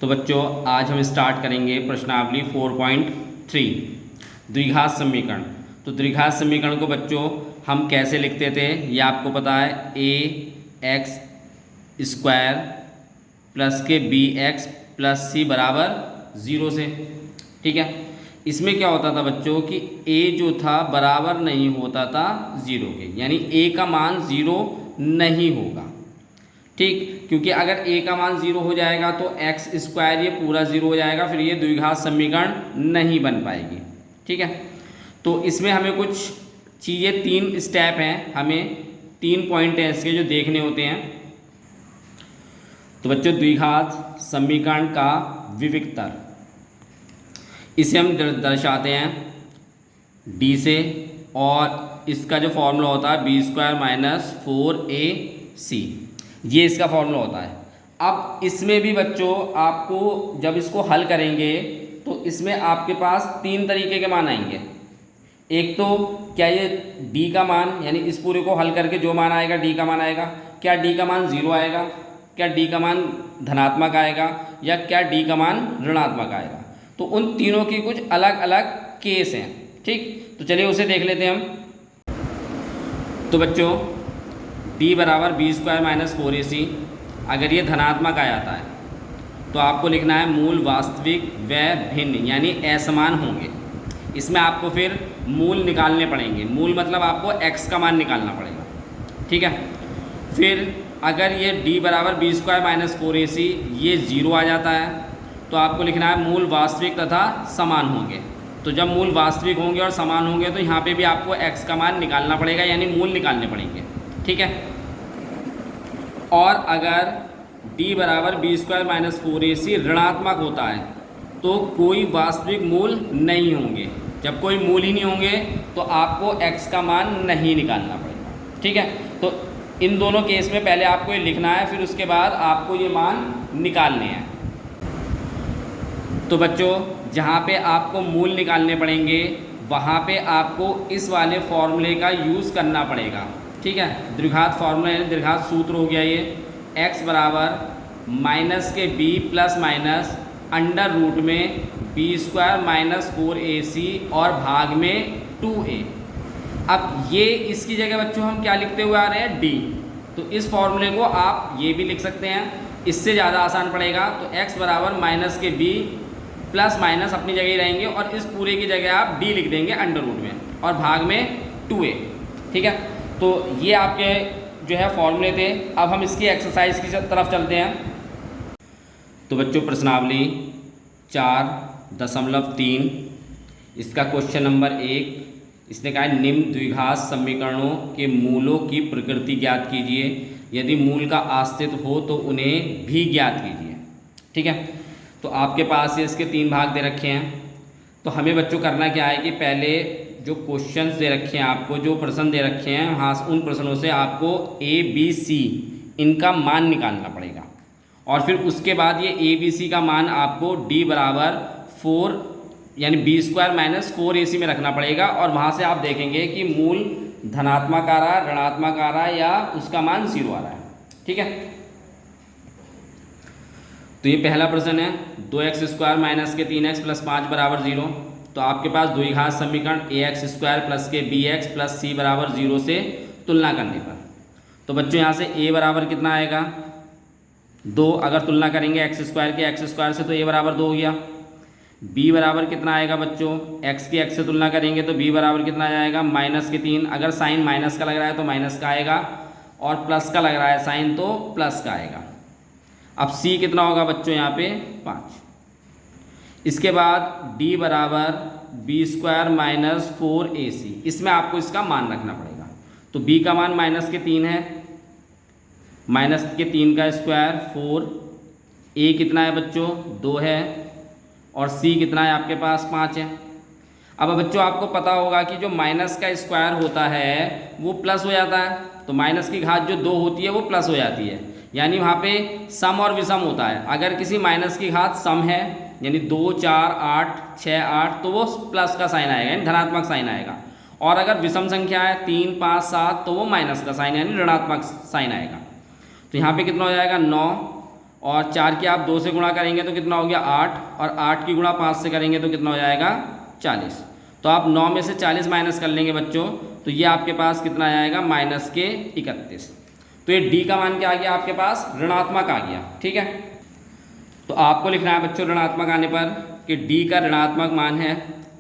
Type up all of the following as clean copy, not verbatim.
तो बच्चों आज हम स्टार्ट करेंगे प्रश्नावली 4.3 द्विघात समीकरण। तो द्विघात समीकरण को बच्चों हम कैसे लिखते थे ये आपको पता है। ए एक्स स्क्वायर प्लस के बी एक्स प्लस सी बराबर 0 से। ठीक है, इसमें क्या होता था बच्चों कि ए जो था बराबर नहीं होता था 0 के, यानी ए का मान 0 नहीं होगा। ठीक, क्योंकि अगर a का मान 0 हो जाएगा तो एक्स स्क्वायर ये पूरा 0 हो जाएगा, फिर ये द्विघात समीकरण नहीं बन पाएगी। ठीक है, तो इसमें हमें कुछ चीज़ें, 3 स्टेप हैं, हमें 3 पॉइंट हैं इसके जो देखने होते हैं। तो बच्चों द्विघात समीकरण का विविक्तर, इसे हम दर्शाते हैं d से, और इसका जो फॉर्मूला होता है बी स्क्वायर माइनस 4ac, ये इसका फॉर्मूला होता है। अब इसमें भी बच्चों आपको जब इसको हल करेंगे तो इसमें आपके पास 3 तरीके के मान आएंगे। एक तो क्या ये d का मान, यानी इस पूरे को हल करके जो मान आएगा d का मान आएगा, क्या d का मान 0 आएगा, क्या d का मान धनात्मक आएगा, या क्या d का मान ऋणात्मक आएगा। तो उन तीनों की कुछ अलग अलग केस हैं। ठीक, तो चलिए उसे देख लेते हैं हम। तो बच्चों d बराबर बी स्क्वायर माइनस 4ac, अगर ये धनात्मक आ जाता है तो आपको लिखना है मूल वास्तविक व भिन्न, यानी असमान होंगे। इसमें आपको फिर मूल निकालने पड़ेंगे। मूल मतलब आपको x का मान निकालना पड़ेगा। ठीक है, फिर अगर ये d बराबर बी स्क्वायर माइनस 4ac ये 0 आ जाता है तो आपको लिखना है मूल वास्तविक तथा समान होंगे। तो जब मूल वास्तविक होंगे और समान होंगे तो यहाँ पे भी आपको x का मान निकालना पड़ेगा, यानी मूल निकालने पड़ेंगे। ठीक है, और अगर d बराबर बी स्क्वायर माइनस 4ac ऋणात्मक होता है तो कोई वास्तविक मूल नहीं होंगे। जब कोई मूल ही नहीं होंगे तो आपको x का मान नहीं निकालना पड़ेगा। ठीक है, तो इन दोनों केस में पहले आपको ये लिखना है, फिर उसके बाद आपको ये मान निकालने हैं। तो बच्चों जहाँ पे आपको मूल निकालने पड़ेंगे वहाँ पे आपको इस वाले फॉर्मूले का यूज़ करना पड़ेगा। ठीक है, द्विघात फॉर्मूला यानी द्विघात सूत्र हो गया ये। x बराबर माइनस के b plus minus under root में बी स्क्वायर माइनस 4ac और भाग में 2a। अब ये इसकी जगह बच्चों हम क्या लिखते हुए आ रहे हैं, d। तो इस फॉर्मूले को आप ये भी लिख सकते हैं, इससे ज़्यादा आसान पड़ेगा। तो x बराबर माइनस के b प्लस माइनस अपनी जगह ही रहेंगे और इस पूरे की जगह आप d लिख देंगे अंडर रूट में, और भाग में 2a। ठीक है, तो ये आपके जो है फॉर्मूले थे। अब हम इसकी एक्सरसाइज की तरफ चलते हैं। तो बच्चों प्रश्नावली 4.3 इसका क्वेश्चन नंबर 1, इसने कहा है निम्न द्विघात समीकरणों के मूलों की प्रकृति ज्ञात कीजिए, यदि मूल का अस्तित्व हो तो उन्हें भी ज्ञात कीजिए। ठीक है, तो आपके पास ये इसके 3 भाग दे रखे हैं। तो हमें बच्चों करना क्या है कि पहले जो क्वेश्चंस दे रखे हैं आपको, जो प्रश्न दे रखे हैं, हाँ उन प्रश्नों से आपको ए बी सी इनका मान निकालना पड़ेगा, और फिर उसके बाद ये ए बी सी का मान आपको d बराबर 4 यानी बी स्क्वायर माइनस 4ac में रखना पड़ेगा, और वहाँ से आप देखेंगे कि मूल धनात्मक आ रहा है, ऋणात्मक आ रहा है, या उसका मान 0 आ रहा है। ठीक है, तो ये पहला प्रश्न है, 2x स्क्वायर माइनस के 3x प्लस 5 बराबर 0। तो आपके पास द्विघात समीकरण ax स्क्वायर प्लस के bx प्लस c बराबर 0 से तुलना करने पर, तो बच्चों यहाँ से a बराबर कितना आएगा 2। अगर तुलना करेंगे x स्क्वायर के x स्क्वायर से तो a बराबर 2 हो गया। b बराबर कितना आएगा बच्चों, x की x से तुलना करेंगे तो b बराबर कितना आ जाएगा माइनस के 3। अगर साइन माइनस का लग रहा है तो माइनस का आएगा, और प्लस का लग रहा है साइन तो प्लस का आएगा। अब c कितना होगा बच्चों यहाँ पे 5। इसके बाद d बराबर बी स्क्वायर माइनस 4ac, इसमें आपको इसका मान रखना पड़ेगा। तो b का मान माइनस के 3 है, माइनस के 3 का स्क्वायर 4, a कितना है बच्चों 2 है, और c कितना है आपके पास 5 है। अब बच्चों आपको पता होगा कि जो माइनस का स्क्वायर होता है वो प्लस हो जाता है, तो माइनस की घात जो 2 होती है वो प्लस हो जाती है, यानी वहाँ पे सम और विषम होता है। अगर किसी माइनस की घात सम है यानी 2 4 8 6 8 तो वो प्लस का साइन आएगा, यानी धनात्मक साइन आएगा, और अगर विषम संख्या है 3 5 7 तो वो माइनस का साइन यानी ऋणात्मक साइन आएगा। तो यहाँ पे कितना हो जाएगा 9, और 4 की आप 2 से गुणा करेंगे तो कितना हो गया 8, और 8 की गुणा 5 से करेंगे तो कितना हो जाएगा 40। तो आप 9 में से 40 माइनस कर लेंगे बच्चों, तो ये आपके पास कितना आएगा माइनस के 31। तो ये डी का मान क्या आ गया आपके पास, ऋणात्मक आ गया। ठीक है, तो आपको लिखना है बच्चों ऋणात्मक आने पर कि डी का ऋणात्मक मान है,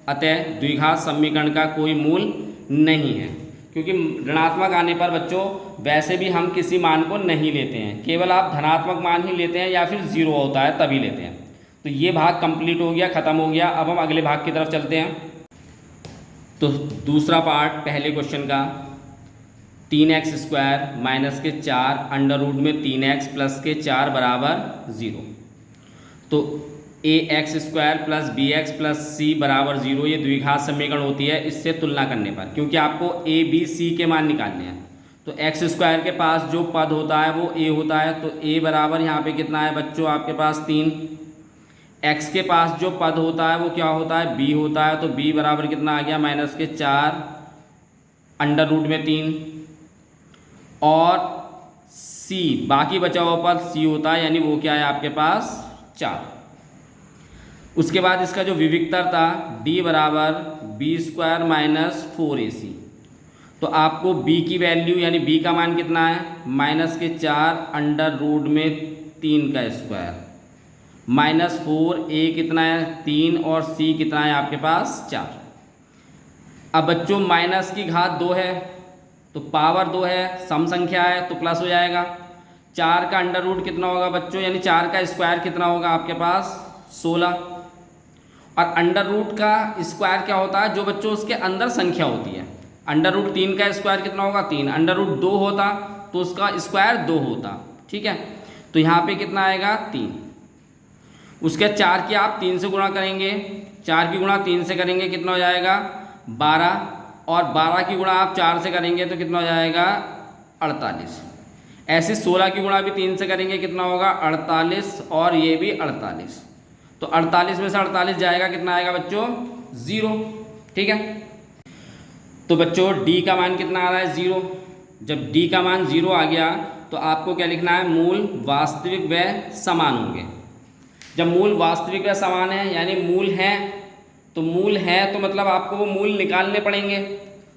अतः द्विघात समीकरण का कोई मूल नहीं है। क्योंकि ऋणात्मक आने पर बच्चों वैसे भी हम किसी मान को नहीं लेते हैं, केवल आप धनात्मक मान ही लेते हैं या फिर 0 होता है तभी लेते हैं। तो ये भाग कंप्लीट हो गया, ख़त्म हो गया। अब हम अगले भाग की तरफ चलते हैं। तो दूसरा पार्ट पहले क्वेश्चन का, 3x² माइनस के 4 अंडर रूट में 3x प्लस के 4 बराबर 0। तो ax² plus bx plus c बराबर 0 ये द्विघात समीकरण होती है इससे तुलना करने पर, क्योंकि आपको a b c के मान निकालने हैं। तो x² के पास जो पद होता है वो a होता है, तो a बराबर यहाँ पे कितना है बच्चों आपके पास 3। x के पास जो पद होता है वो क्या होता है b होता है, तो b बराबर कितना आ गया माइनस के 4 अंडर रूट में 3, और c बाकी बचा हुआ पद c होता है, यानी वो क्या है आपके पास 4। उसके बाद इसका जो विविक्तर था d बराबर b² माइनस 4ac, तो आपको b की वैल्यू यानी b का मान कितना है माइनस के 4 अंडर रूट में 3 का स्क्वायर माइनस 4a कितना है 3 और c कितना है आपके पास 4। अब बच्चों माइनस की घात 2 है तो पावर 2 है, सम संख्या है तो प्लस हो जाएगा। 4 का अंडर रूट कितना होगा बच्चों, यानी 4 का स्क्वायर कितना होगा आपके पास 16, और अंडर रूट का स्क्वायर क्या होता है जो बच्चों उसके अंदर संख्या होती है। अंडर रूट 3 का स्क्वायर कितना होगा 3, अंडर रूट 2 होता तो उसका स्क्वायर 2 होता। ठीक है, तो यहाँ पे कितना आएगा 3। उसके 4 की आप 3 से गुणा करेंगे, 4 की गुणा 3 से करेंगे कितना हो जाएगा 12, और 12 की गुणा आप 4 से करेंगे तो कितना हो जाएगा 48। ऐसे 16 की गुणा भी 3 से करेंगे कितना होगा 48, और ये भी 48। तो 48 में से 48 जाएगा कितना आएगा बच्चों 0। ठीक है, तो बच्चों d का मान कितना आ रहा है 0। जब d का मान 0 आ गया तो आपको क्या लिखना है, मूल वास्तविक व समान होंगे। जब मूल वास्तविक व समान है यानी मूल है, तो मूल है तो मतलब आपको वो मूल निकालने पड़ेंगे।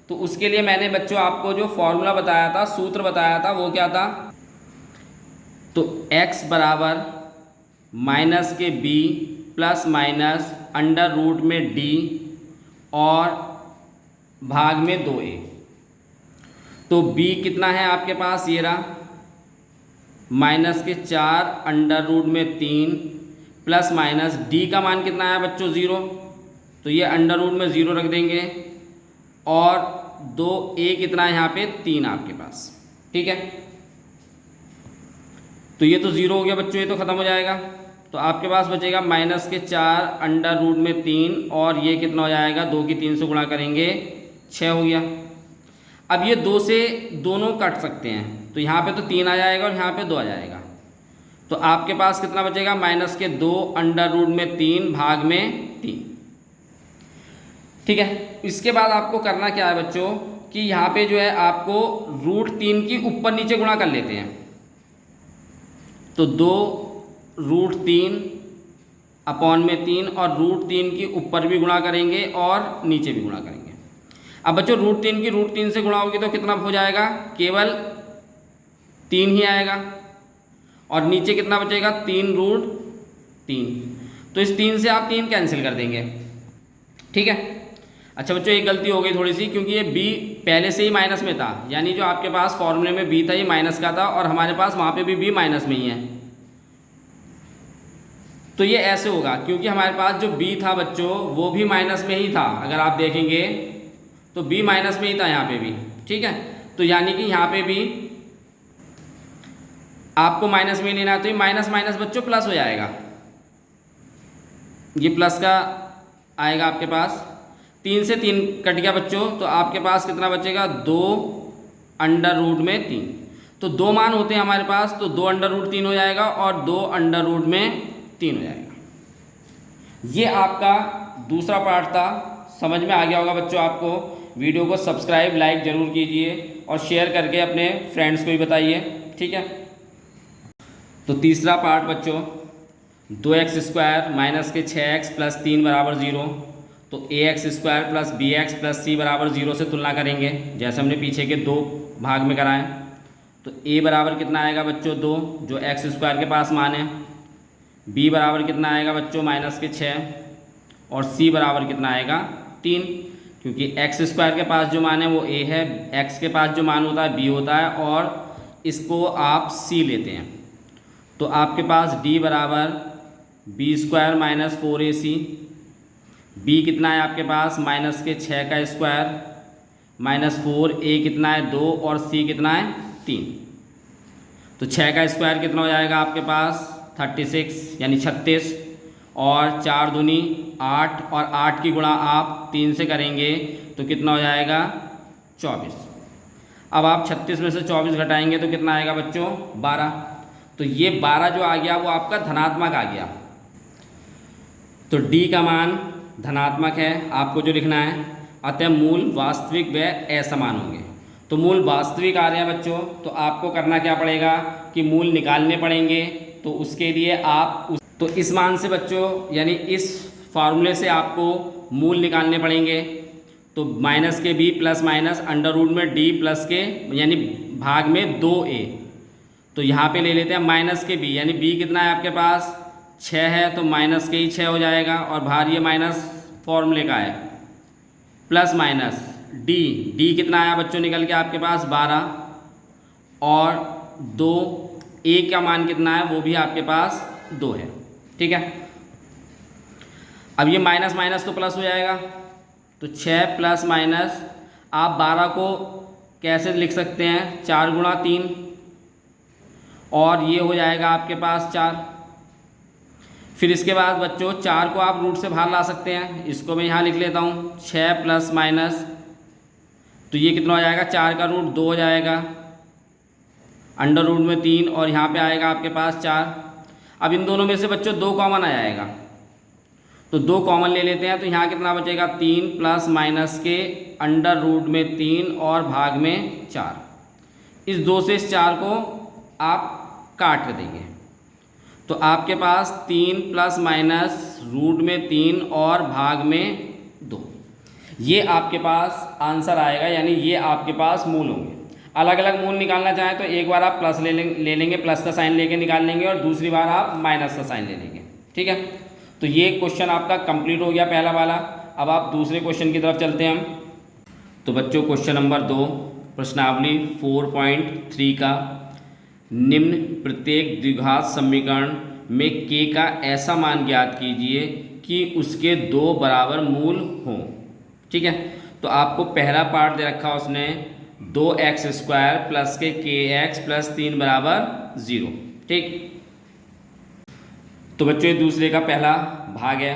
तो उसके लिए मैंने बच्चों आपको जो फॉर्मूला बताया था, सूत्र बताया था, वो क्या था, तो x बराबर माइनस के b plus minus under root में d और भाग में 2a। तो b कितना है आपके पास ये रहा माइनस के 4 अंडर रूट में 3 प्लस माइनस d का मान कितना है बच्चों 0, तो ये अंडर रूट में 0 रख देंगे, और 2a कितना है यहाँ पे 3 आपके पास। ठीक है, तो ये तो 0 हो गया बच्चों, ये तो ख़त्म हो जाएगा। तो आपके पास बचेगा माइनस के 4 अंडर रूट में 3, और ये कितना हो जाएगा 2 की 3 से गुणा करेंगे 6 हो गया। अब ये 2 से दोनों कट सकते हैं, तो यहाँ पे तो 3 आ जाएगा और यहाँ पे 2 आ जाएगा। तो आपके पास कितना बचेगा माइनस के 2 अंडर रूट में 3 भाग में 3। ठीक है, इसके बाद आपको करना क्या है बच्चों कि यहाँ पे जो है आपको रूट 3 की ऊपर नीचे गुणा कर लेते हैं। तो 2 रूट 3 अपॉन में 3, और रूट 3 की ऊपर भी गुणा करेंगे और नीचे भी गुणा करेंगे। अब बच्चों रूट 3 की रूट 3 से गुणा होगी तो कितना हो जाएगा, केवल 3 ही आएगा, और नीचे कितना बचेगा 3 रूट 3। तो इस 3 से आप 3 कैंसिल कर देंगे। ठीक है, अच्छा बच्चों एक गलती हो गई थोड़ी सी, क्योंकि ये b पहले से ही माइनस में था, यानी जो आपके पास फॉर्मूले में b था ये माइनस का था, और हमारे पास वहाँ पे भी b माइनस में ही है। तो ये ऐसे होगा क्योंकि हमारे पास जो b था बच्चों वो भी माइनस में ही था। अगर आप देखेंगे तो b माइनस में ही था यहाँ पे भी। ठीक है, तो यानी कि यहाँ पे भी आपको माइनस में लेना है, तो ये माइनस माइनस बच्चों प्लस हो जाएगा, ये प्लस का आएगा आपके पास। 3 से 3 कट गया बच्चों, तो आपके पास कितना बचेगा 2 अंडर रूट में 3। तो 2 मान होते हैं हमारे पास, तो 2 अंडर रूट 3 हो जाएगा और 2 अंडर रूट में 3 हो जाएगा। ये आपका दूसरा पार्ट था, समझ में आ गया होगा बच्चों आपको। वीडियो को सब्सक्राइब लाइक ज़रूर कीजिए और शेयर करके अपने फ्रेंड्स को भी बताइए। ठीक है, तो तीसरा पार्ट बच्चों, 2x² माइनस के 6x प्लस 3 बराबर 0। तो ax² plus bx plus c बराबर 0 से तुलना करेंगे, जैसे हमने पीछे के 2 भाग में कराएं। तो a बराबर कितना आएगा बच्चों 2, जो x² के पास मान है। b बराबर कितना आएगा बच्चों माइनस के 6, और c बराबर कितना आएगा 3, क्योंकि x² के पास जो मान है वो a है, x के पास जो मान होता है b होता है, और इसको आप c लेते हैं। तो आपके पास d बराबर b² माइनस 4ac, b कितना है आपके पास माइनस के 6 का स्क्वायर माइनस 4, a कितना है 2 और c कितना है 3। तो 6 का स्क्वायर कितना हो जाएगा आपके पास 36 यानी 36, और 4 दूनी 8, और 8 की गुणा आप 3 से करेंगे तो कितना हो जाएगा 24। अब आप 36 में से 24 घटाएंगे तो कितना आएगा बच्चों 12। तो ये 12 जो आ गया वो आपका धनात्मक आ गया। तो d का मान धनात्मक है, आपको जो लिखना है, अतः मूल वास्तविक व असमान होंगे। तो मूल वास्तविक आ रहे हैं बच्चों, तो आपको करना क्या पड़ेगा कि मूल निकालने पड़ेंगे। तो उसके लिए आप तो इस मान से बच्चों यानी इस फार्मूले से आपको मूल निकालने पड़ेंगे। तो माइनस के b plus minus under root में d प्लस के यानी भाग में 2a। तो यहाँ पे ले लेते हैं माइनस के b, यानी b कितना है आपके पास 6 है, तो माइनस के ही 6 हो जाएगा, और बाहर ये माइनस फॉर्मूले का है, प्लस माइनस d कितना आया बच्चों निकल के आपके पास 12, और 2 a का मान कितना है वो भी आपके पास 2 है। ठीक है, अब ये माइनस माइनस तो प्लस हो जाएगा। तो 6 प्लस माइनस आप 12 को कैसे लिख सकते हैं 4 गुणा 3, और ये हो जाएगा आपके पास 4। फिर इसके बाद बच्चों 4 को आप रूट से बाहर ला सकते हैं, इसको मैं यहाँ लिख लेता हूँ 6 प्लस माइनस, तो ये कितना हो जाएगा 4 का रूट 2 हो जाएगा, अंडर रूट में 3, और यहाँ पे आएगा आपके पास 4। अब इन दोनों में से बच्चों 2 कॉमन आ जाएगा, तो 2 कॉमन ले लेते हैं। तो यहाँ कितना बचेगा 3 प्लस माइनस के अंडर रूट में 3 और भाग में 4। इस 2 से इस 4 को आप काट कर देंगे, तो आपके पास 3 प्लस माइनस रूट में 3 और भाग में 2, ये आपके पास आंसर आएगा, यानी ये आपके पास मूल होंगे। अलग अलग मूल निकालना चाहें तो एक बार आप प्लस ले लेंगे, प्लस का साइन लेके निकाल लेंगे, और दूसरी बार आप माइनस का साइन ले लेंगे। ठीक है, तो ये क्वेश्चन आपका कंप्लीट हो गया पहला वाला। अब आप दूसरे क्वेश्चन की तरफ चलते हैं हम। तो बच्चों क्वेश्चन नंबर 2, प्रश्नावली 4.3 का, निम्न प्रत्येक द्विघात समीकरण में k का ऐसा मान ज्ञात कीजिए कि उसके 2 बराबर मूल हों। ठीक है, तो आपको पहला पार्ट दे रखा उसने 2x² प्लस के kx प्लस 3 बराबर 0। ठीक, तो बच्चों ये दूसरे का पहला भाग है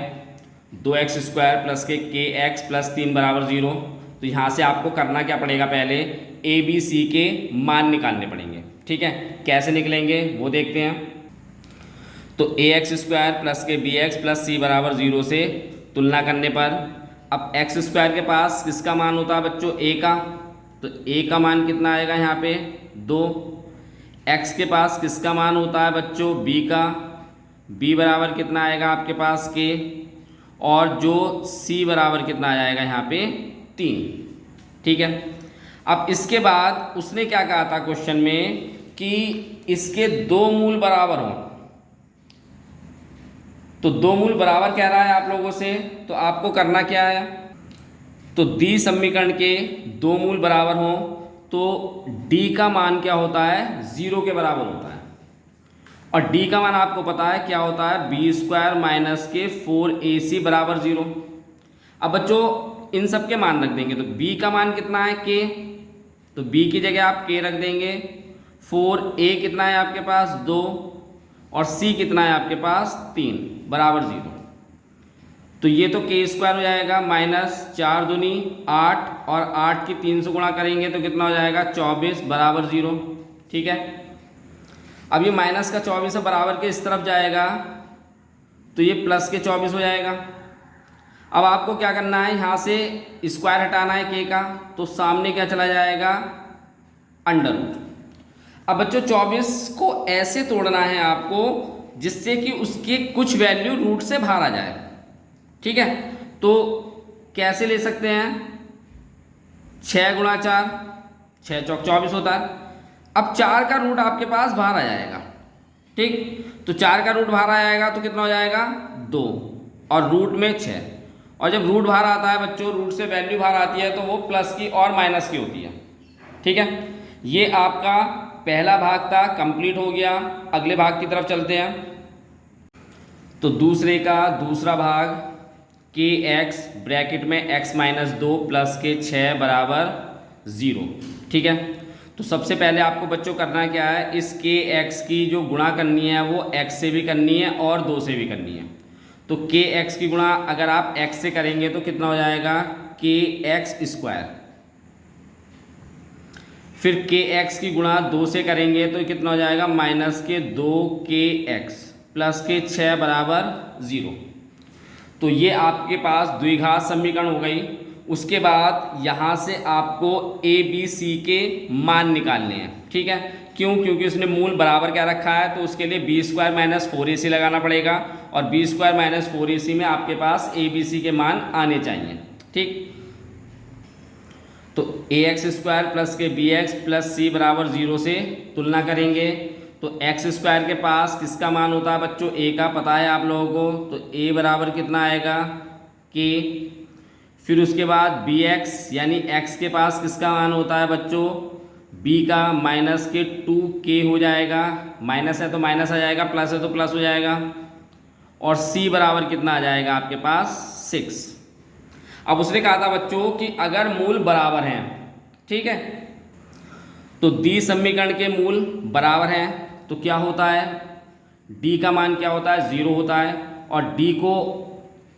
2x² प्लस के kx प्लस 3 बराबर 0। तो यहाँ से आपको करना क्या पड़ेगा, पहले a b c के मान निकालने पड़ेंगे। ठीक है, कैसे निकलेंगे वो देखते हैं। तो ax² प्लस के bx प्लस c बराबर 0 से तुलना करने पर, अब x² के पास किसका मान होता है बच्चों a का, तो a का मान कितना आएगा यहाँ पे 2। x के पास किसका मान होता है बच्चों b का, b बराबर कितना आएगा आपके पास k, और जो c बराबर कितना आ जाएगा यहाँ पे 3। ठीक है, अब इसके बाद उसने क्या कहा था क्वेश्चन में कि इसके 2 मूल बराबर हों। तो 2 मूल बराबर कह रहा है आप लोगों से, तो आपको करना क्या है, तो दी समीकरण के 2 मूल बराबर हों तो d का मान क्या होता है 0 के बराबर होता है, और d का मान आपको पता है क्या होता है b² माइनस के 4ac बराबर 0। अब बच्चों इन सब के मान रख देंगे, तो b का मान कितना है k, तो b की जगह आप k रख देंगे, 4a कितना है आपके पास 2, और c कितना है आपके पास 3 बराबर 0। तो ये तो k² हो जाएगा माइनस 4 दूनी 8, और 8 की 3 से गुणा करेंगे तो कितना हो जाएगा 24 बराबर 0। ठीक है, अब ये माइनस का 24 बराबर के इस तरफ जाएगा तो ये प्लस के 24 हो जाएगा। अब आपको क्या करना है, यहाँ से स्क्वायर हटाना है k का, तो सामने क्या चला जाएगा अंडर रूट। अब बच्चों 24 को ऐसे तोड़ना है आपको जिससे कि उसकी कुछ वैल्यू रूट से बाहर आ जाए, ठीक है। तो कैसे ले सकते हैं, 6 गुणा 4, 6 चौक 24 होता है। अब 4 का रूट आपके पास बाहर आ जाएगा, ठीक। तो 4 का रूट बाहर आ जाएगा तो कितना हो जाएगा 2, और रूट में 6। और जब रूट बाहर आता है बच्चों, रूट से वैल्यू बाहर आती है तो वो प्लस की और माइनस की होती है, ठीक है। ये आपका पहला भाग था, कंप्लीट हो गया। अगले भाग की तरफ चलते हैं। तो दूसरे का दूसरा भाग, के एक्स ब्रैकेट में x माइनस 2 प्लस के 6 बराबर 0, ठीक है। तो सबसे पहले आपको बच्चों करना क्या है, इस के एक्स की जो गुणा करनी है वो x से भी करनी है और 2 से भी करनी है। तो के एक्स की गुणा अगर आप x से करेंगे तो कितना हो जाएगा, के एक्स स्क्वायर। फिर के एक्स की गुणा 2 से करेंगे तो कितना हो जाएगा, माइनस के 2 के एक्स प्लस के 6 बराबर 0। तो ये आपके पास द्विघात समीकरण हो गई। उसके बाद यहाँ से आपको ए बी सी के मान निकालने हैं, ठीक है। क्यों, क्योंकि उसने मूल बराबर क्या रखा है, तो उसके लिए बी स्क्वायर माइनस 4ac लगाना पड़ेगा, और बी स्क्वायर माइनस 4ac में आपके पास ए बी सी के मान आने चाहिए, ठीक। तो ए एक्स स्क्वायर प्लस के बी एक्स प्लस सी बराबर 0 से तुलना करेंगे तो एक्स स्क्वायर के पास किसका मान होता है बच्चों, ए का पता है आप लोगों को। तो ए बराबर कितना आएगा, के। फिर उसके बाद बी एक्स यानी एक्स के पास किसका मान होता है बच्चों, बी का माइनस के 2 के हो जाएगा। माइनस है तो माइनस आ जाएगा, प्लस है तो प्लस हो जाएगा। और सी बराबर कितना आ जाएगा आपके पास 6। अब उसने कहा था बच्चों कि अगर मूल बराबर हैं, ठीक है, तो दी समीकरण के मूल बराबर हैं तो क्या होता है, d का मान क्या होता है, 0 होता है। और d को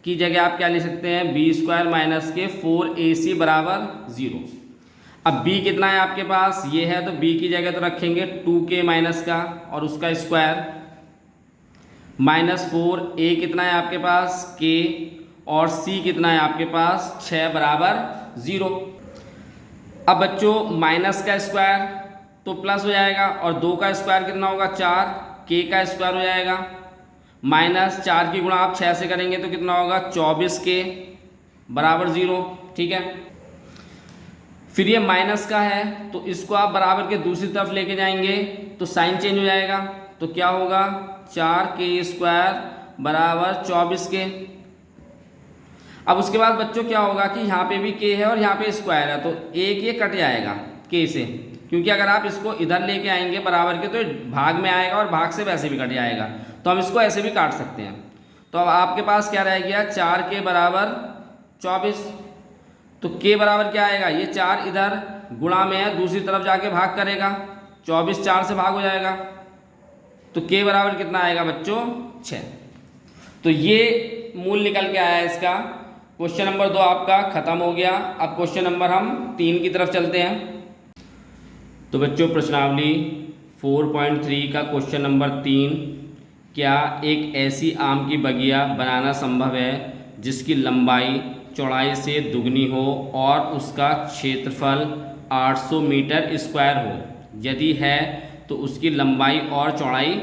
की जगह आप क्या ले सकते हैं, बी स्क्वायर माइनस के 4ac बराबर 0। अब b कितना है आपके पास, ये है, तो b की जगह तो रखेंगे 2k माइनस का और उसका स्क्वायर माइनस 4a कितना है आपके पास k, और c कितना है आपके पास 6 बराबर 0। अब बच्चों माइनस का स्क्वायर तो प्लस हो जाएगा, और 2 का स्क्वायर कितना होगा 4, k का स्क्वायर हो जाएगा। माइनस 4 की गुणा आप 6 से करेंगे तो कितना होगा 24k बराबर 0, ठीक है। फिर ये माइनस का है तो इसको आप बराबर के दूसरी तरफ लेके जाएंगे तो साइन चेंज हो जाएगा, तो क्या होगा 4k स्क्वायर बराबर 24k। अब उसके बाद बच्चों क्या होगा कि यहाँ पे भी k है और यहाँ पे स्क्वायर है, तो एक ये कट जाएगा k से, क्योंकि अगर आप इसको इधर लेके आएंगे बराबर के तो भाग में आएगा और भाग से वैसे भी कट जाएगा, तो हम इसको ऐसे भी काट सकते हैं। तो अब आपके पास क्या रह गया, 4k बराबर 24। तो k बराबर क्या आएगा, ये 4 इधर गुणा में है, दूसरी तरफ जाके भाग करेगा, 24 4 से भाग हो जाएगा, तो k बराबर कितना आएगा बच्चों 6। तो ये मूल निकल के आया इसका। क्वेश्चन नंबर 2 आपका खत्म हो गया। अब क्वेश्चन नंबर हम 3 की तरफ चलते हैं। तो बच्चों प्रश्नावली 4.3 का क्वेश्चन नंबर 3, क्या एक ऐसी आम की बगिया बनाना संभव है जिसकी लंबाई चौड़ाई से दुगनी हो और उसका क्षेत्रफल 800 मीटर स्क्वायर हो, यदि है तो उसकी लंबाई और चौड़ाई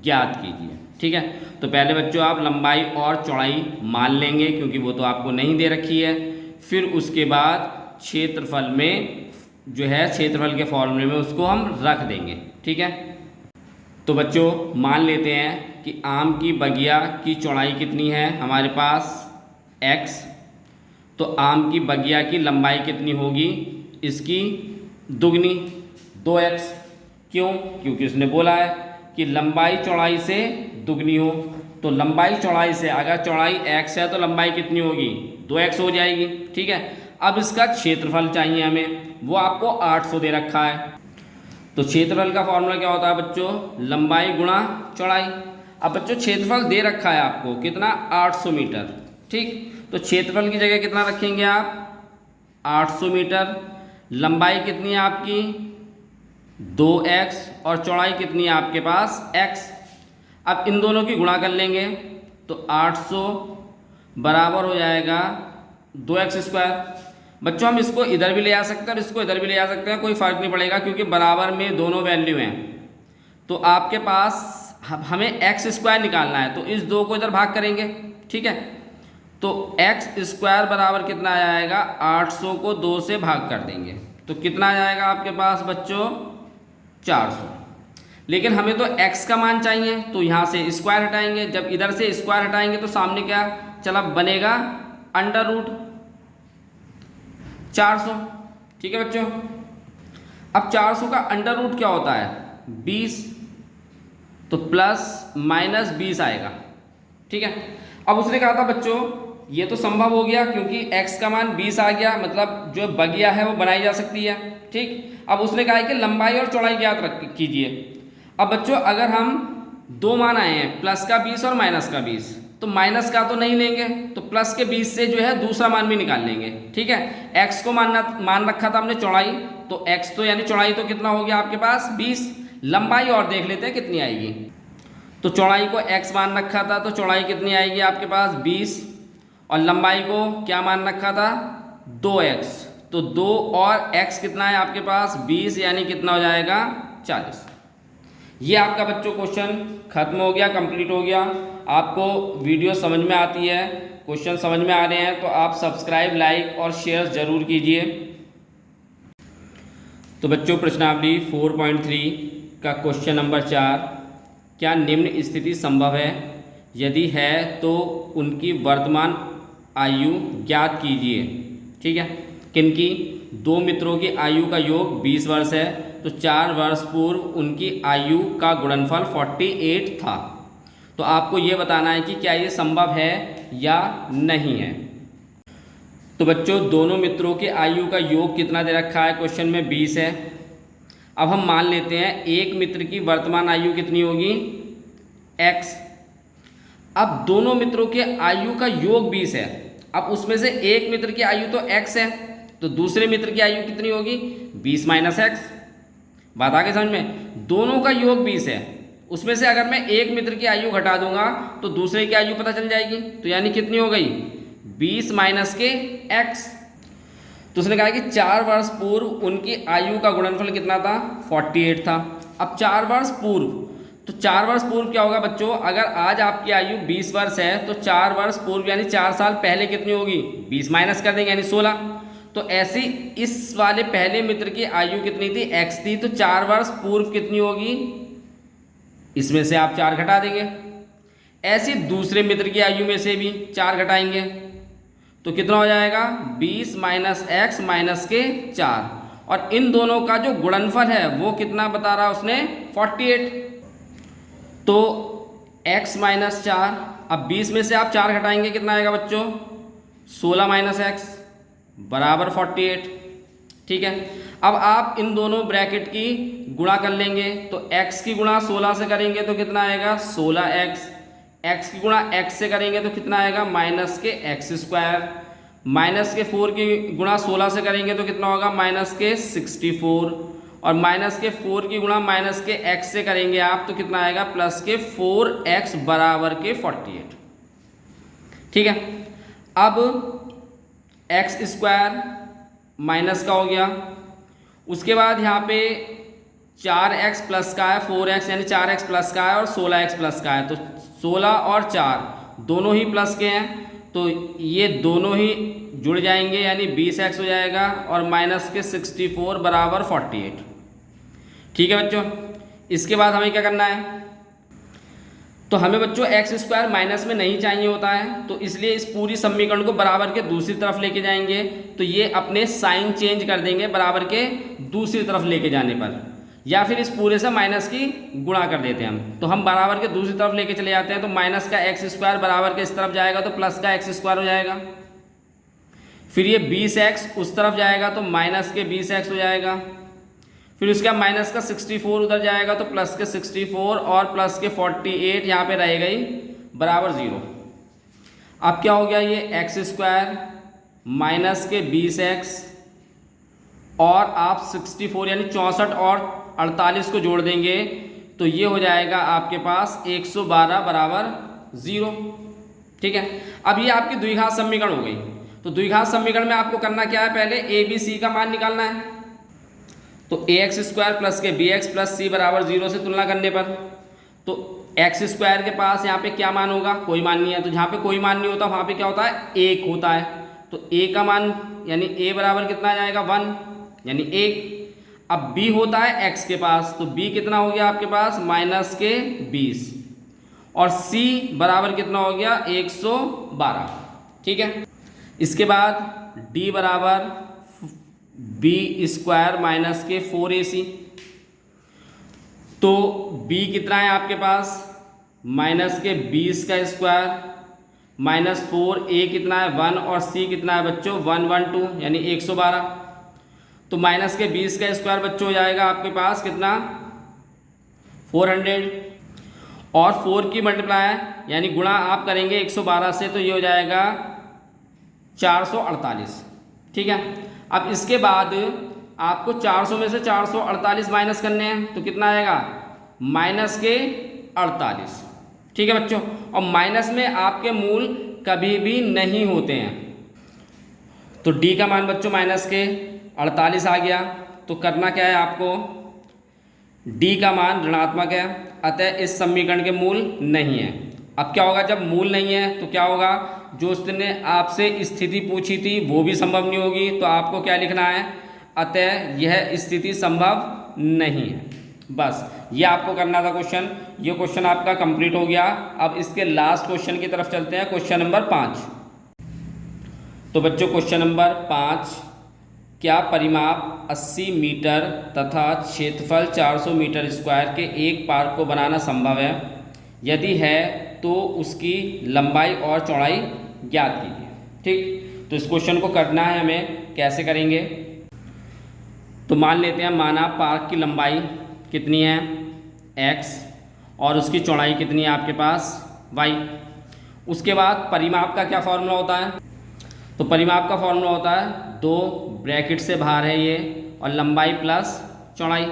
ज्ञात कीजिए, ठीक है। तो पहले बच्चों आप लंबाई और चौड़ाई मान लेंगे क्योंकि वो तो आपको नहीं दे रखी है। फिर उसके बाद क्षेत्रफल में जो है, क्षेत्रफल के फॉर्मूले में उसको हम रख देंगे, ठीक है। तो बच्चों मान लेते हैं कि आम की बगिया की चौड़ाई कितनी है हमारे पास x, तो आम की बगिया की लंबाई कितनी होगी, इसकी दुगनी 2x। क्यों, क्योंकि उसने बोला है कि लंबाई चौड़ाई से दुगनी हो, तो लंबाई चौड़ाई से अगर चौड़ाई x है तो लंबाई कितनी होगी 2x हो जाएगी, ठीक है। अब इसका क्षेत्रफल चाहिए हमें, वो आपको 800 दे रखा है। तो क्षेत्रफल का फॉर्मूला क्या होता है बच्चों, लंबाई गुणा चौड़ाई। अब बच्चों क्षेत्रफल दे रखा है आपको कितना 800 मीटर, ठीक। तो क्षेत्रफल की जगह कितना रखेंगे आप 800 मीटर। लंबाई कितनी है आपकी 2x और चौड़ाई कितनी है आपके पास x। अब इन दोनों की गुणा कर लेंगे तो 800 बराबर हो जाएगा 2x स्क्वायर। बच्चों हम इसको इधर भी ले आ सकते हैं और इसको इधर भी ले आ सकते हैं, कोई फ़र्क नहीं पड़ेगा क्योंकि बराबर में दोनों वैल्यू हैं। तो आपके पास हमें एक्स स्क्वायर निकालना है, तो इस 2 को इधर भाग करेंगे, ठीक है। तो एक्स स्क्वायर बराबर कितना आ जाएगा, 800 को 2 से भाग कर देंगे तो कितना आ जाएगा आपके पास बच्चों, 400। लेकिन हमें तो x का मान चाहिए, तो यहाँ से स्क्वायर हटाएंगे, जब इधर से स्क्वायर हटाएंगे तो सामने क्या चला बनेगा, अंडर रूट 400, ठीक है बच्चों। अब 400 का अंडर रूट क्या होता है, 20, तो प्लस माइनस 20 आएगा, ठीक है। अब उसने कहा था बच्चों ये तो संभव हो गया क्योंकि x का मान 20 आ गया, मतलब जो बगिया है वो बनाई जा सकती है, ठीक। अब उसने कहा है कि लंबाई और चौड़ाई ज्ञात कीजिए। अब बच्चों अगर हम 2 मान आए हैं, प्लस का 20 और माइनस का 20, तो माइनस का तो नहीं लेंगे, तो प्लस के 20 से जो है दूसरा मान भी निकाल लेंगे, ठीक है। x को मान रखा था हमने चौड़ाई, तो x तो यानी चौड़ाई तो कितना हो गया आपके पास 20, लंबाई और देख लेते हैं कितनी आएगी। तो चौड़ाई को x मान रखा था, तो चौड़ाई कितनी आएगी आपके पास 20, और लंबाई को क्या मान रखा था 2x, तो 2 और x कितना है आपके पास 20, यानी कितना हो जाएगा 40। ये आपका बच्चों क्वेश्चन खत्म हो गया, कंप्लीट हो गया। आपको वीडियो समझ में आती है, क्वेश्चन समझ में आ रहे हैं तो आप सब्सक्राइब, लाइक और शेयर ज़रूर कीजिए। तो बच्चों प्रश्नावली 4.3 का क्वेश्चन नंबर 4, क्या निम्न स्थिति संभव है, यदि है तो उनकी वर्तमान आयु ज्ञात कीजिए, ठीक है। किनकी, 2 मित्रों की आयु का योग 20 वर्ष है, तो 4 वर्ष पूर्व उनकी आयु का गुणनफल 48 था। तो आपको ये बताना है कि क्या ये संभव है या नहीं है। तो बच्चों दोनों मित्रों के आयु का योग कितना दे रखा है क्वेश्चन में, 20 है। अब हम मान लेते हैं एक मित्र की वर्तमान आयु कितनी होगी, x। अब दोनों मित्रों के आयु का योग 20 है, अब उसमें से एक मित्र की आयु तो x है, तो दूसरे मित्र की आयु कितनी होगी 20 माइनस x। बात आ गई समझ में, दोनों का योग 20 है, उसमें से अगर मैं एक मित्र की आयु घटा दूंगा तो दूसरे की आयु पता चल जाएगी, तो यानी कितनी हो गई 20 माइनस के x। तो उसने कहा कि 4 वर्ष पूर्व उनकी आयु का गुणनफल कितना था 48 था। अब 4 वर्ष पूर्व, तो 4 वर्ष पूर्व क्या होगा बच्चों, अगर आज आपकी आयु 20 वर्ष है तो 4 वर्ष पूर्व यानी 4 साल पहले कितनी होगी 20 माइनस कर देंगे यानी 16। तो ऐसी इस वाले पहले मित्र की आयु कितनी थी x थी, तो 4 वर्ष पूर्व कितनी होगी, इसमें से आप 4 घटा देंगे। ऐसे दूसरे मित्र की आयु में से भी 4 घटाएंगे तो कितना हो जाएगा 20 माइनस एक्स माइनस के 4, और इन दोनों का जो गुणनफल है वो कितना बता रहा उसने 48। तो x माइनस 4, अब 20 में से आप 4 घटाएंगे कितना आएगा बच्चों 16 माइनस एक्स बराबर 48, ठीक है। अब आप इन दोनों ब्रैकेट की गुणा कर लेंगे, तो x की गुणा 16 से करेंगे तो कितना आएगा 16x, x की गुणा x से करेंगे तो कितना आएगा माइनस के x स्क्वायर, माइनस के 4 की गुणा 16 से करेंगे तो कितना होगा माइनस के 64, और माइनस के 4 की गुणा माइनस के x से करेंगे आप तो कितना आएगा प्लस के 4x बराबर के 48, ठीक है। अब x स्क्वायर माइनस का हो गया, उसके बाद यहाँ पे 4x प्लस का है 4x यानी 4x प्लस का है और 16x प्लस का है, तो 16 और 4 दोनों ही प्लस के हैं तो ये दोनों ही जुड़ जाएंगे यानी 20x हो जाएगा और माइनस के 64 बराबर 48, ठीक है बच्चों। इसके बाद हमें क्या करना है, तो हमें बच्चों x स्क्वायर माइनस में नहीं चाहिए होता है, तो इसलिए इस पूरी समीकरण को बराबर के दूसरी तरफ लेके जाएंगे, तो ये अपने साइन चेंज कर देंगे बराबर के दूसरी तरफ लेके जाने पर, या फिर इस पूरे से माइनस की गुणा कर देते हैं हम, तो हम बराबर के दूसरी तरफ लेके चले जाते हैं, तो माइनस का x स्क्वायर बराबर के इस तरफ जाएगा तो प्लस का x स्क्वायर हो जाएगा, फिर ये 20x उस तरफ जाएगा तो माइनस के 20x हो जाएगा, फिर उसके बाद माइनस का 64 उधर जाएगा तो प्लस के 64 और प्लस के 48 यहाँ पे रह गई बराबर 0। अब क्या हो गया ये x स्क्वायर माइनस के 20x और आप 64 यानी 64 और 48 को जोड़ देंगे तो ये हो जाएगा आपके पास 112 बराबर 0, ठीक है। अब ये आपकी द्विघात समीकरण हो गई, तो द्विघात समीकरण में आपको करना क्या है, पहले ए बी सी का मान निकालना है। तो ए एक्स स्क्वायर प्लस के बी एक्स प्लस सी बराबर 0 से तुलना करने पर तो एक्स स्क्वायर के पास यहाँ पे क्या मान होगा, कोई मान नहीं है। तो जहाँ पे कोई मान नहीं होता वहाँ पे क्या होता है, 1 होता है। तो ए का मान यानी ए बराबर कितना आ जाएगा 1 यानी 1। अब बी होता है एक्स के पास, तो बी कितना हो गया आपके पास माइनस के 20 और सी बराबर कितना हो गया 112। ठीक है, इसके बाद डी बराबर बी स्क्वायर माइनस के 4ac। तो b कितना है आपके पास माइनस के 20 का स्क्वायर माइनस 4a कितना है 1 और c कितना है बच्चों 112 यानी 112। तो माइनस के 20 का स्क्वायर बच्चों हो जाएगा आपके पास कितना 400 और 4 की मल्टीप्लाई यानी गुणा आप करेंगे 112 से तो ये हो जाएगा 448। ठीक है, अब इसके बाद आपको 400 में से 448 माइनस करने हैं तो कितना आएगा माइनस के 48। ठीक है बच्चों, और माइनस में आपके मूल कभी भी नहीं होते हैं। तो डी का मान बच्चों माइनस के 48 आ गया। तो करना क्या है आपको, डी का मान ऋणात्मक है, अतः इस समीकरण के मूल नहीं है। अब क्या होगा, जब मूल नहीं है तो क्या होगा, जो उसने आपसे स्थिति पूछी थी वो भी संभव नहीं होगी। तो आपको क्या लिखना है, अतः यह स्थिति संभव नहीं है। बस ये आपको करना था क्वेश्चन। ये क्वेश्चन आपका कंप्लीट हो गया। अब इसके लास्ट क्वेश्चन की तरफ चलते हैं, क्वेश्चन नंबर 5। तो बच्चों क्वेश्चन नंबर 5, क्या परिमाप 80 मीटर तथा क्षेत्रफल 400 मीटर स्क्वायर के एक पार्क को बनाना संभव है? यदि है तो उसकी लंबाई और चौड़ाई ज्ञात कीजिए। ठीक, तो इस क्वेश्चन को करना है हमें, कैसे करेंगे। तो मान लेते हैं, माना पार्क की लंबाई कितनी है x और उसकी चौड़ाई कितनी है आपके पास y। उसके बाद परिमाप का क्या फॉर्मूला होता है, तो परिमाप का फॉर्मूला होता है 2 ब्रैकेट से बाहर है ये और लंबाई प्लस चौड़ाई।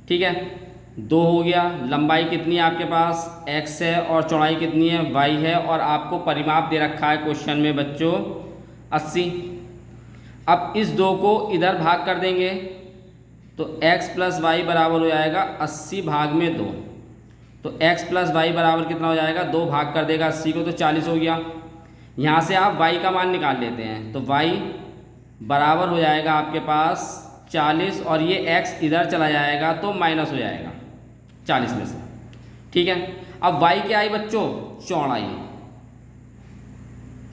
ठीक है, 2 हो गया, लंबाई कितनी है आपके पास x है और चौड़ाई कितनी है y है, और आपको परिमाप दे रखा है क्वेश्चन में बच्चों 80। अब इस 2 को इधर भाग कर देंगे तो x प्लस वाई बराबर हो जाएगा 80 भाग में 2। तो x प्लस वाई बराबर कितना हो जाएगा, 2 भाग कर देगा 80 को तो 40 हो गया। यहाँ से आप y का मान निकाल लेते हैं, तो y बराबर हो जाएगा आपके पास 40 और ये x इधर चला जाएगा तो माइनस हो जाएगा 40 में से। ठीक है, अब y क्या आई बच्चों, चौड़ाई।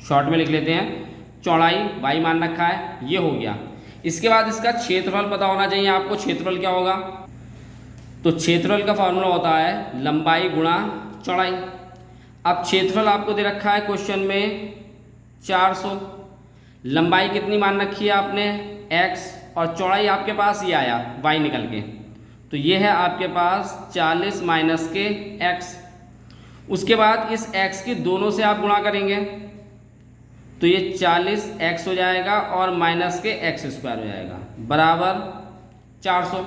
शॉर्ट में लिख लेते हैं, चौड़ाई y मान रखा है, ये हो गया। इसके बाद इसका क्षेत्रफल पता होना चाहिए आपको। क्षेत्रफल क्या होगा, तो क्षेत्रफल का फॉर्मूला होता है लंबाई गुणा चौड़ाई। अब क्षेत्रफल आपको दे रखा है क्वेश्चन में 400, लंबाई कितनी मान रखी है आपने x और चौड़ाई आपके पास ये आया y निकल के, तो ये है आपके पास 40 माइनस के x। उसके बाद इस x की दोनों से आप गुणा करेंगे तो ये 40x हो जाएगा और माइनस के x स्क्वायर हो जाएगा बराबर 400।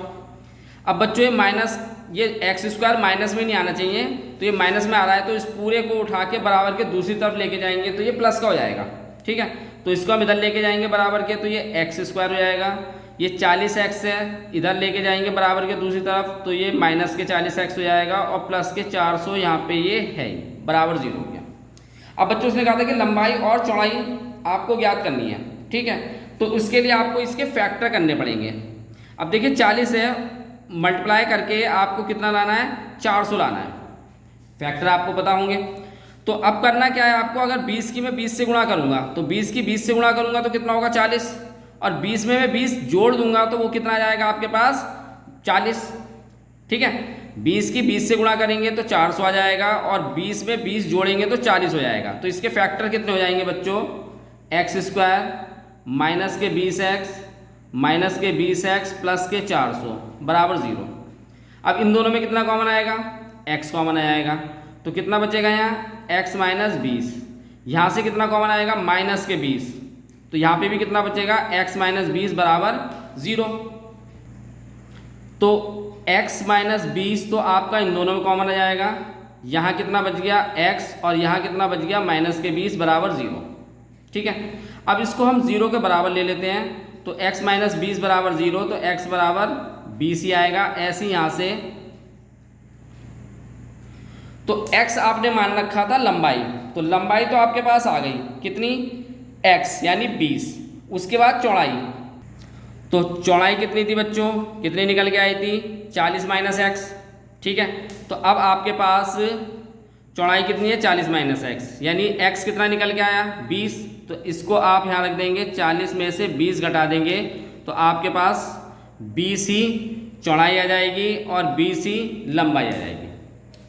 अब बच्चों ये माइनस, ये x स्क्वायर माइनस में नहीं आना चाहिए, तो ये माइनस में आ रहा है, तो इस पूरे को उठा के बराबर के दूसरी तरफ लेके जाएंगे तो ये प्लस का हो जाएगा। ठीक है, तो इसको हम इधर लेके जाएंगे बराबर के, तो ये x स्क्वायर हो जाएगा। ये 40x है, इधर लेके जाएंगे बराबर के दूसरी तरफ तो ये माइनस के 40x हो जाएगा और प्लस के 400 यहाँ पे ये है बराबर 0 हो गया। अब बच्चों उसने कहा था कि लंबाई और चौड़ाई आपको ज्ञात करनी है। ठीक है, तो उसके लिए आपको इसके फैक्टर करने पड़ेंगे। अब देखिए 40 है, मल्टीप्लाई करके आपको कितना लाना है 400 लाना है, फैक्टर आपको पता होंगे। तो अब करना क्या है आपको, अगर 20 की मैं 20 से गुणा करूंगा तो 20 की 20 से गुणा करूंगा तो कितना होगा 40, और 20 में मैं 20 जोड़ दूंगा तो वो कितना आ जाएगा आपके पास 40। ठीक है, 20 की 20 से गुणा करेंगे तो 400 आ जाएगा और 20 में 20 जोड़ेंगे तो 40 हो जाएगा। तो इसके फैक्टर कितने हो जाएंगे बच्चों, एक्स स्क्वायर माइनस के 20x माइनस के 20x प्लस के 400 बराबर 0। अब इन दोनों में कितना कॉमन आएगा, x कॉमन आएगा, तो कितना बचेगा यहाँ x माइनस 20। यहाँ से कितना कॉमन आएगा माइनस के 20, तो यहाँ पे भी कितना बचेगा x माइनस 20 बराबर 0। तो x माइनस 20 तो आपका इन दोनों में कॉमन आ जाएगा। यहाँ कितना बच गया x और यहाँ कितना बच गया माइनस के 20 बराबर 0। ठीक है। अब इसको हम 0 के बराबर ले लेते हैं, तो x माइनस 20 बराबर 0, तो x बराबर 20 ही आएगा। ऐसे यहाँ से तो x आपने मान रखा था लंबाई, तो लंबाई तो आपके पास आ गई कितनी, x यानी 20। उसके बाद चौड़ाई, तो चौड़ाई कितनी थी बच्चों, कितनी निकल के आई थी, 40 माइनस एक्स। ठीक है, तो अब आपके पास चौड़ाई कितनी है, 40 माइनस एक्स, यानी x कितना निकल के आया, 20। तो इसको आप यहाँ रख देंगे, 40 में से 20 घटा देंगे, तो आपके पास 20 ही चौड़ाई आ जाएगी और 20 ही लंबाई आ जाएगी।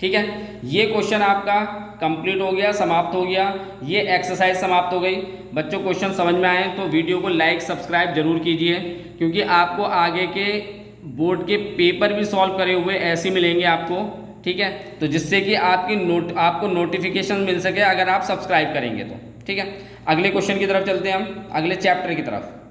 ठीक है, ये क्वेश्चन आपका कंप्लीट हो गया, समाप्त हो गया, ये एक्सरसाइज समाप्त हो गई। बच्चों क्वेश्चन समझ में आए तो वीडियो को लाइक सब्सक्राइब जरूर कीजिए, क्योंकि आपको आगे के बोर्ड के पेपर भी सॉल्व करे हुए ऐसे मिलेंगे आपको। ठीक है, तो जिससे कि आपको नोटिफिकेशन मिल सके अगर आप सब्सक्राइब करेंगे तो। ठीक है, अगले क्वेश्चन की तरफ चलते हैं हम, अगले चैप्टर की तरफ।